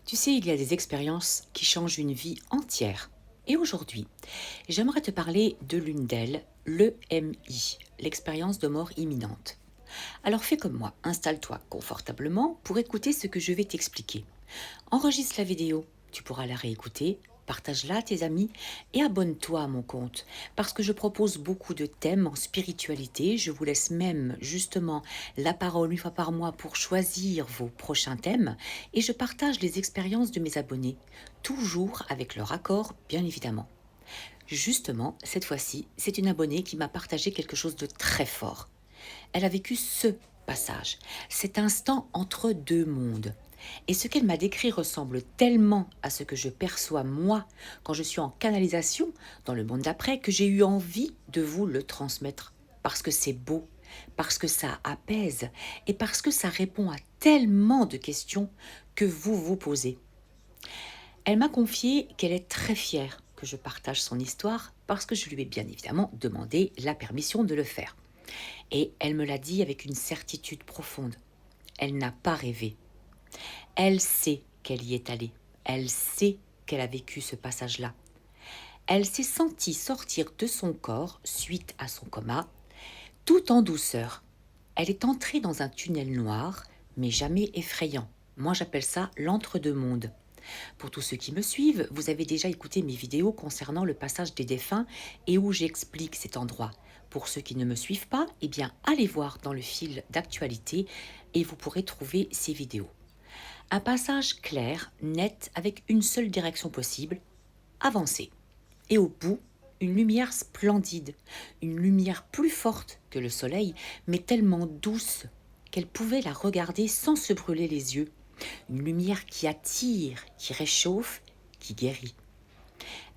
Tu sais, il y a des expériences qui changent une vie entière. Et aujourd'hui, j'aimerais te parler de l'une d'elles, l'EMI, l'expérience de mort imminente. Alors fais comme moi, installe-toi confortablement pour écouter ce que je vais t'expliquer. Enregistre la vidéo, tu pourras la réécouter, partage-la à tes amis et abonne-toi à mon compte parce que je propose beaucoup de thèmes en spiritualité. Je vous laisse même justement la parole une fois par mois pour choisir vos prochains thèmes et je partage les expériences de mes abonnés, toujours avec leur accord bien évidemment. Justement, cette fois-ci, c'est une abonnée qui m'a partagé quelque chose de très fort. Elle a vécu ce passage, cet instant entre deux mondes. Et ce qu'elle m'a décrit ressemble tellement à ce que je perçois moi quand je suis en canalisation dans le monde d'après que j'ai eu envie de vous le transmettre. Parce que c'est beau, parce que ça apaise et parce que ça répond à tellement de questions que vous vous posez. Elle m'a confié qu'elle est très fière que je partage son histoire parce que je lui ai bien évidemment demandé la permission de le faire. Et elle me l'a dit avec une certitude profonde. Elle n'a pas rêvé. Elle sait qu'elle y est allée. Elle sait qu'elle a vécu ce passage-là. Elle s'est sentie sortir de son corps suite à son coma, tout en douceur. Elle est entrée dans un tunnel noir, mais jamais effrayant. Moi, j'appelle ça l'entre-deux-mondes. Pour tous ceux qui me suivent, vous avez déjà écouté mes vidéos concernant le passage des défunts et où j'explique cet endroit. Pour ceux qui ne me suivent pas, eh bien, allez voir dans le fil d'actualité et vous pourrez trouver ces vidéos. Un passage clair, net, avec une seule direction possible, avancer. Et au bout, une lumière splendide, une lumière plus forte que le soleil, mais tellement douce qu'elle pouvait la regarder sans se brûler les yeux. Une lumière qui attire, qui réchauffe, qui guérit.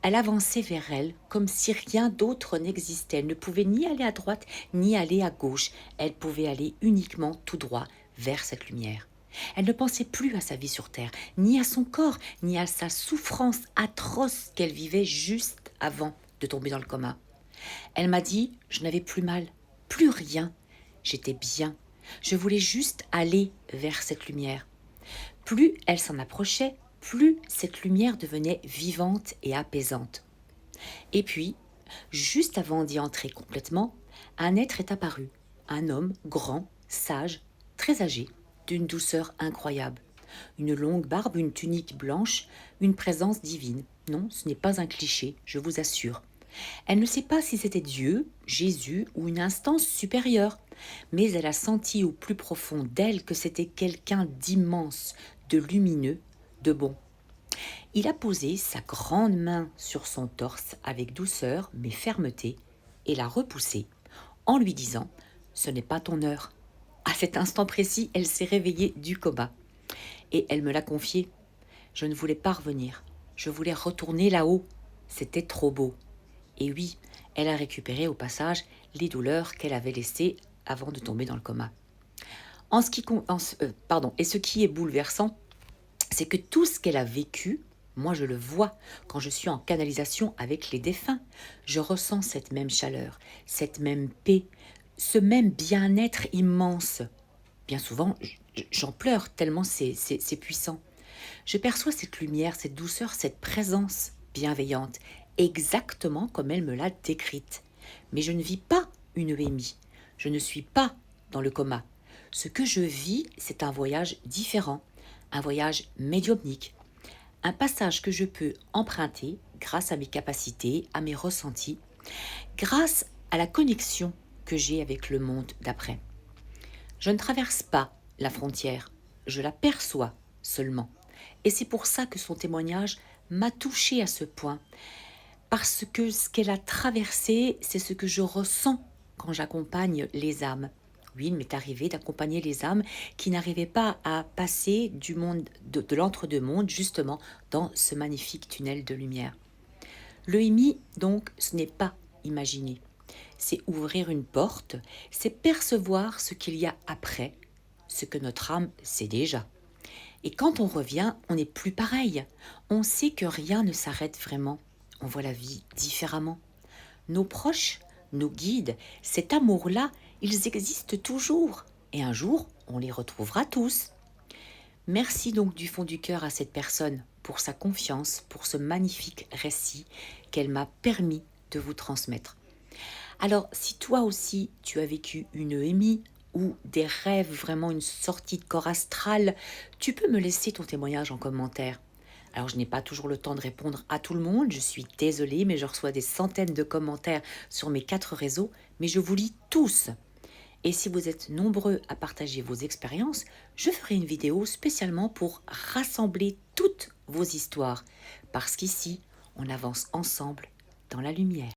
Elle avançait vers elle comme si rien d'autre n'existait. Elle ne pouvait ni aller à droite ni aller à gauche. Elle pouvait aller uniquement tout droit vers cette lumière. Elle ne pensait plus à sa vie sur Terre, ni à son corps, ni à sa souffrance atroce qu'elle vivait juste avant de tomber dans le coma. Elle m'a dit, je n'avais plus mal, plus rien. J'étais bien. Je voulais juste aller vers cette lumière. Plus elle s'en approchait, plus cette lumière devenait vivante et apaisante. Et puis, juste avant d'y entrer complètement, un être est apparu, un homme grand, sage, très âgé, d'une douceur incroyable. Une longue barbe, une tunique blanche, une présence divine. Non, ce n'est pas un cliché, je vous assure. Elle ne sait pas si c'était Dieu, Jésus ou une instance supérieure, mais elle a senti au plus profond d'elle que c'était quelqu'un d'immense, de lumineux, de bon. Il a posé sa grande main sur son torse avec douceur mais fermeté et l'a repoussé en lui disant « Ce n'est pas ton heure ». À cet instant précis, elle s'est réveillée du coma et elle me l'a confié. Je ne voulais pas revenir, je voulais retourner là-haut. C'était trop beau. Et oui, elle a récupéré au passage les douleurs qu'elle avait laissées avant de tomber dans le coma. Et ce qui est bouleversant, c'est que tout ce qu'elle a vécu, moi je le vois quand je suis en canalisation avec les défunts. Je ressens cette même chaleur, cette même paix, ce même bien-être immense. Bien souvent, j'en pleure tellement c'est puissant. Je perçois cette lumière, cette douceur, cette présence bienveillante, exactement comme elle me l'a décrite. Mais je ne vis pas une EMI. Je ne suis pas dans le coma. Ce que je vis, c'est un voyage différent, un voyage médiumnique, un passage que je peux emprunter grâce à mes capacités, à mes ressentis, grâce à la connexion que j'ai avec le monde d'après. Je ne traverse pas la frontière, je la perçois seulement. Et c'est pour ça que son témoignage m'a touchée à ce point, parce que ce qu'elle a traversé, c'est ce que je ressens quand j'accompagne les âmes. Oui, il m'est arrivé d'accompagner les âmes qui n'arrivaient pas à passer du monde de l'entre-deux-mondes, justement, dans ce magnifique tunnel de lumière. Le IMI, donc, ce n'est pas imaginer. C'est ouvrir une porte, c'est percevoir ce qu'il y a après, ce que notre âme sait déjà. Et quand on revient, on n'est plus pareil. On sait que rien ne s'arrête vraiment. On voit la vie différemment. Nos proches, nos guides, cet amour-là, ils existent toujours. Et un jour, on les retrouvera tous. Merci donc du fond du cœur à cette personne pour sa confiance, pour ce magnifique récit qu'elle m'a permis de vous transmettre. Alors, si toi aussi tu as vécu une EMI ou des rêves, vraiment une sortie de corps astral, tu peux me laisser ton témoignage en commentaire. Alors, je n'ai pas toujours le temps de répondre à tout le monde, je suis désolée, mais je reçois des centaines de commentaires sur mes 4 réseaux, mais je vous lis tous. Et si vous êtes nombreux à partager vos expériences, je ferai une vidéo spécialement pour rassembler toutes vos histoires, parce qu'ici, on avance ensemble dans la lumière.